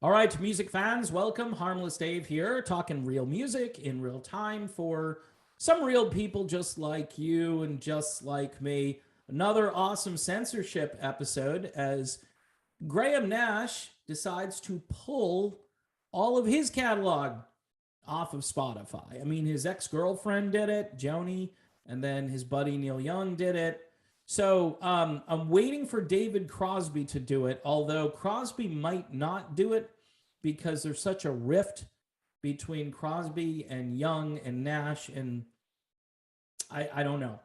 All right, music fans, welcome. Harmless Dave here, talking real music in real time for some real people just like you and just like me. Another awesome censorship episode as Graham Nash decides to pull all of his catalog off of Spotify. I mean, his ex-girlfriend did it, Joni, and then his buddy Neil Young did it. So I'm waiting for David Crosby to do it, although Crosby might not do it because there's such a rift between Crosby and Young and Nash, and I don't know.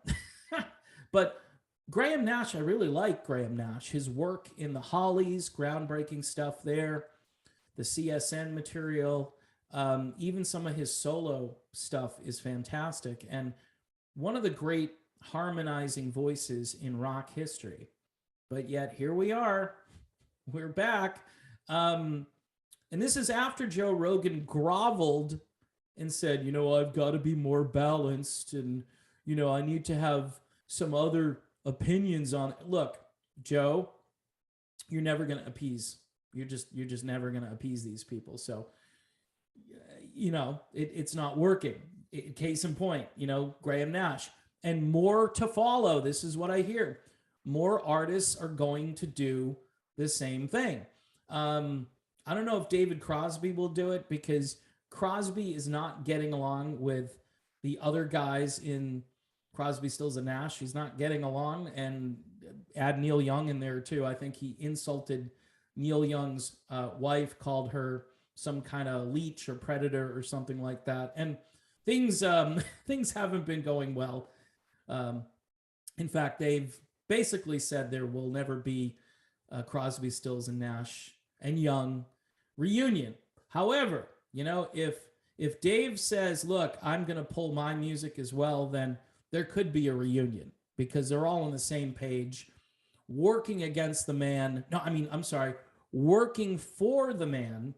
But Graham Nash, I really like Graham Nash. His work in the Hollies, groundbreaking stuff there, the CSN material, even some of his solo stuff is fantastic. And one of the great harmonizing voices in rock history. But yet here we are. We're back. And this is after Joe Rogan groveled and said, I've got to be more balanced and, I need to have some other opinions on it. Look, Joe, you're never going to appease. You're just never going to appease these people. So, it's not working. Case in point, Graham Nash. And more to follow. This is what I hear. More artists are going to do the same thing. I don't know if David Crosby will do it because Crosby is not getting along with the other guys in Crosby, Stills, and Nash. He's not getting along, and add Neil Young in there too. I think he insulted Neil Young's wife, called her some kind of leech or predator or something like that. And things haven't been going well. In fact, they've basically said there will never be a Crosby, Stills, and Nash and Young reunion. However, if Dave says, look, I'm going to pull my music as well, then there could be a reunion because they're all on the same page, working against the man. No, I'm sorry, working for the man.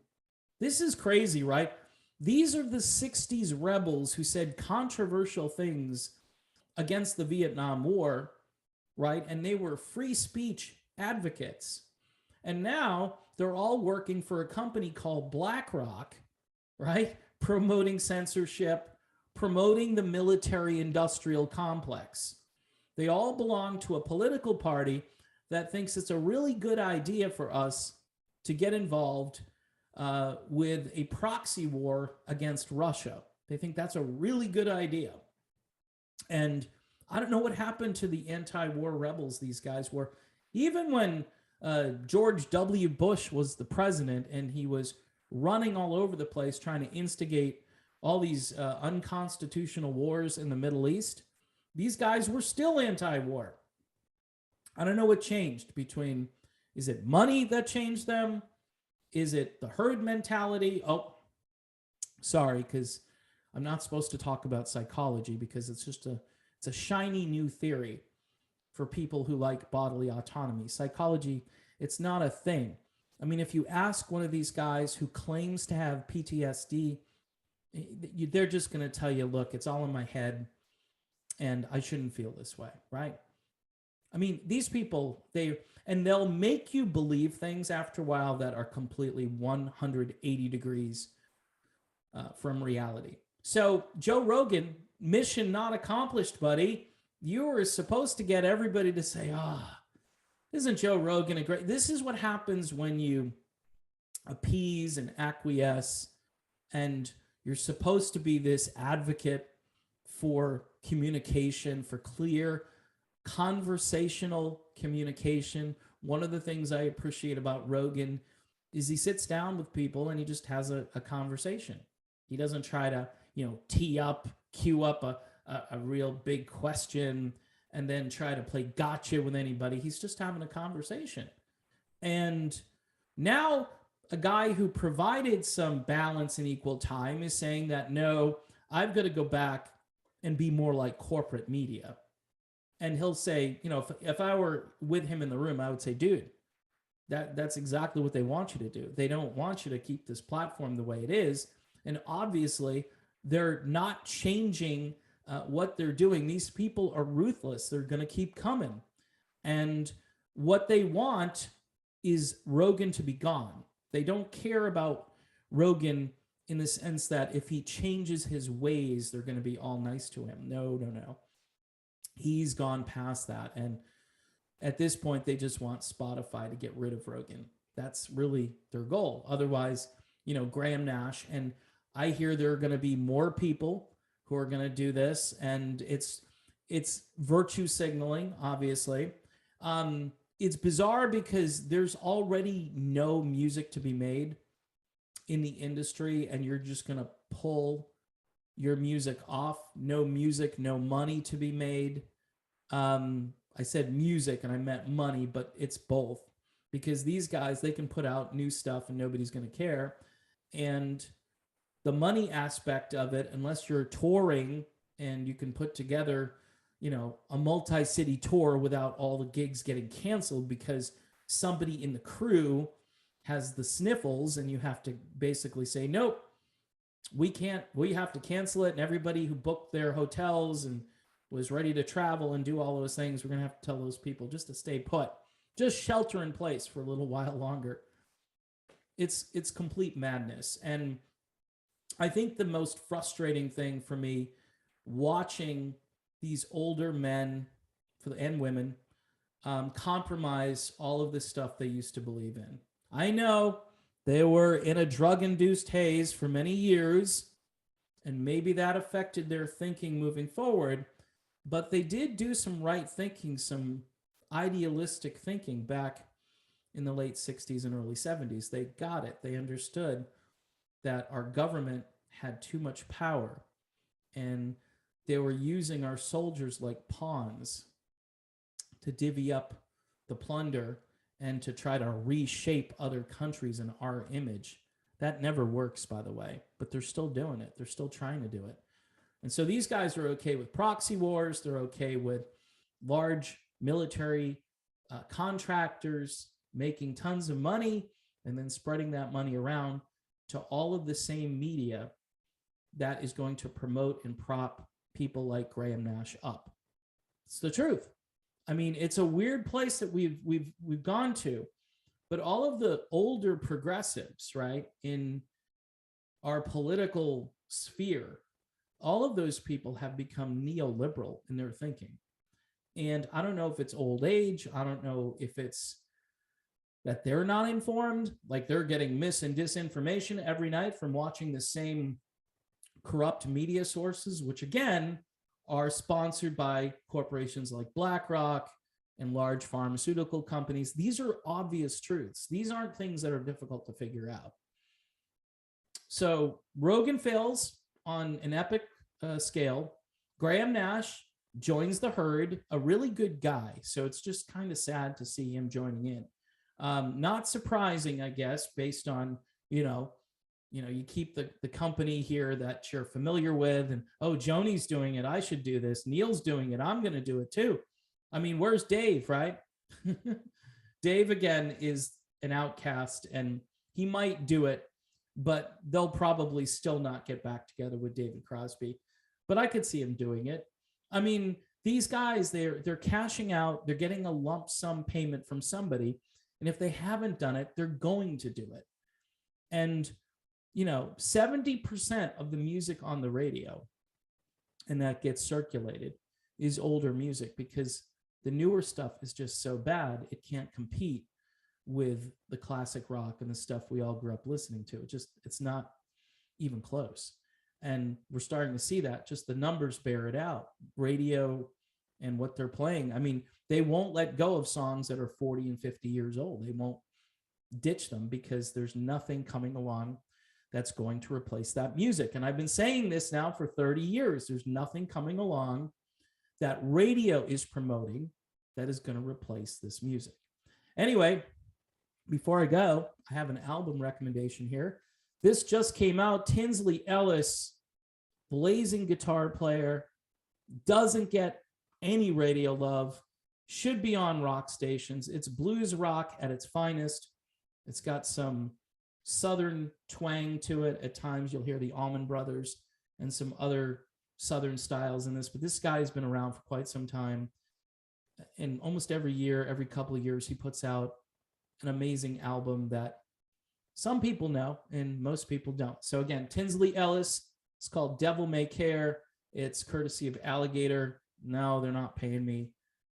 This is crazy, right? These are the 60s rebels who said controversial things against the Vietnam War, right? And they were free speech advocates. And now they're all working for a company called BlackRock, right? Promoting censorship, promoting the military-industrial complex. They all belong to a political party that thinks it's a really good idea for us to get involved with a proxy war against Russia. They think that's a really good idea. And I don't know what happened to the anti-war rebels these guys were. Even when George W. Bush was the president and he was running all over the place trying to instigate all these unconstitutional wars in the Middle East, these guys were still anti-war. I don't know what changed between, is it money that changed them? Is it the herd mentality? Oh, sorry, because I'm not supposed to talk about psychology because it's a shiny new theory for people who like bodily autonomy. Psychology, it's not a thing. I mean, if you ask one of these guys who claims to have PTSD, they're just going to tell you, look, it's all in my head and I shouldn't feel this way, right? I mean, these people, they'll make you believe things after a while that are completely 180 degrees from reality. So Joe Rogan, mission not accomplished, buddy. You were supposed to get everybody to say, isn't Joe Rogan a great... This is what happens when you appease and acquiesce, and you're supposed to be this advocate for communication, for clear conversational communication. One of the things I appreciate about Rogan is he sits down with people and he just has a conversation. He doesn't try to, queue up a real big question and then try to play gotcha with anybody. He's just having a conversation. And now a guy who provided some balance and equal time is saying that, no, I've got to go back and be more like corporate media. And he'll say, if I were with him in the room, I would say, dude, that's exactly what they want you to do. They don't want you to keep this platform the way it is. And obviously, they're not changing what they're doing. These people are ruthless. They're going to keep coming. And what they want is Rogan to be gone. They don't care about Rogan in the sense that if he changes his ways, they're going to be all nice to him. No, no, no. He's gone past that. And at this point, they just want Spotify to get rid of Rogan. That's really their goal. Otherwise, Graham Nash, and I hear there are going to be more people who are going to do this, and it's virtue signaling, obviously. It's bizarre because there's already no music to be made in the industry, and you're just going to pull your music off. No music, no money to be made. I said music and I meant money, but it's both, because these guys, they can put out new stuff and nobody's going to care. And the money aspect of it, unless you're touring and you can put together, a multi-city tour without all the gigs getting canceled because somebody in the crew has the sniffles, and you have to basically say, nope, we have to cancel it. And everybody who booked their hotels and was ready to travel and do all those things, we're going to have to tell those people just to stay put, just shelter in place for a little while longer. It's complete madness. And I think the most frustrating thing for me watching these older men and women compromise all of this stuff they used to believe in. I know they were in a drug-induced haze for many years, and maybe that affected their thinking moving forward, but they did do some right thinking, some idealistic thinking back in the late 60s and early 70s. They got it. They understood that our government had too much power, and they were using our soldiers like pawns to divvy up the plunder and to try to reshape other countries in our image. That never works, by the way, but they're still doing it. They're still trying to do it. And so these guys are okay with proxy wars. They're okay with large military contractors making tons of money and then spreading that money around to all of the same media that is going to promote and prop people like Graham Nash up. It's the truth. I mean, it's a weird place that we've gone to, but all of the older progressives, right, in our political sphere, all of those people have become neoliberal in their thinking. And I don't know if it's old age. I don't know if it's that they're not informed, like they're getting mis and disinformation every night from watching the same corrupt media sources, which again are sponsored by corporations like BlackRock and large pharmaceutical companies. These are obvious truths. These aren't things that are difficult to figure out. So Rogan fails on an epic scale. Graham Nash joins the herd, a really good guy. So it's just kind of sad to see him joining in. Not surprising, I guess, based on, you keep the company here that you're familiar with, and, oh, Joni's doing it, I should do this. Neil's doing it, I'm going to do it too. I mean, where's Dave, right? Dave, again, is an outcast, and he might do it, but they'll probably still not get back together with David Crosby. But I could see him doing it. I mean, these guys, they're cashing out, they're getting a lump sum payment from somebody, and if they haven't done it, they're going to do it. And 70% of the music on the radio and that gets circulated is older music, because the newer stuff is just so bad, it can't compete with the classic rock and the stuff we all grew up listening to. It's not even close. And we're starting to see that, just the numbers bear it out. Radio and what they're playing. I mean, they won't let go of songs that are 40 and 50 years old. They won't ditch them because there's nothing coming along that's going to replace that music. And I've been saying this now for 30 years. There's nothing coming along that radio is promoting that is going to replace this music. Anyway, before I go, I have an album recommendation here. This just came out. Tinsley Ellis, blazing guitar player, doesn't get any radio love, should be on rock stations. It's blues rock at its finest. It's got some Southern twang to it. At times you'll hear the Allman Brothers and some other Southern styles in this, but this guy's been around for quite some time. And almost every year, every couple of years, he puts out an amazing album that Some people know, and most people don't. So again, Tinsley Ellis. It's called Devil May Care. It's courtesy of Alligator. No, they're not paying me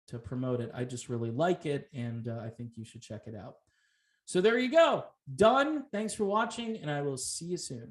to promote it. I just really like it, and I think you should check it out. So there you go. Done. Thanks for watching, and I will see you soon.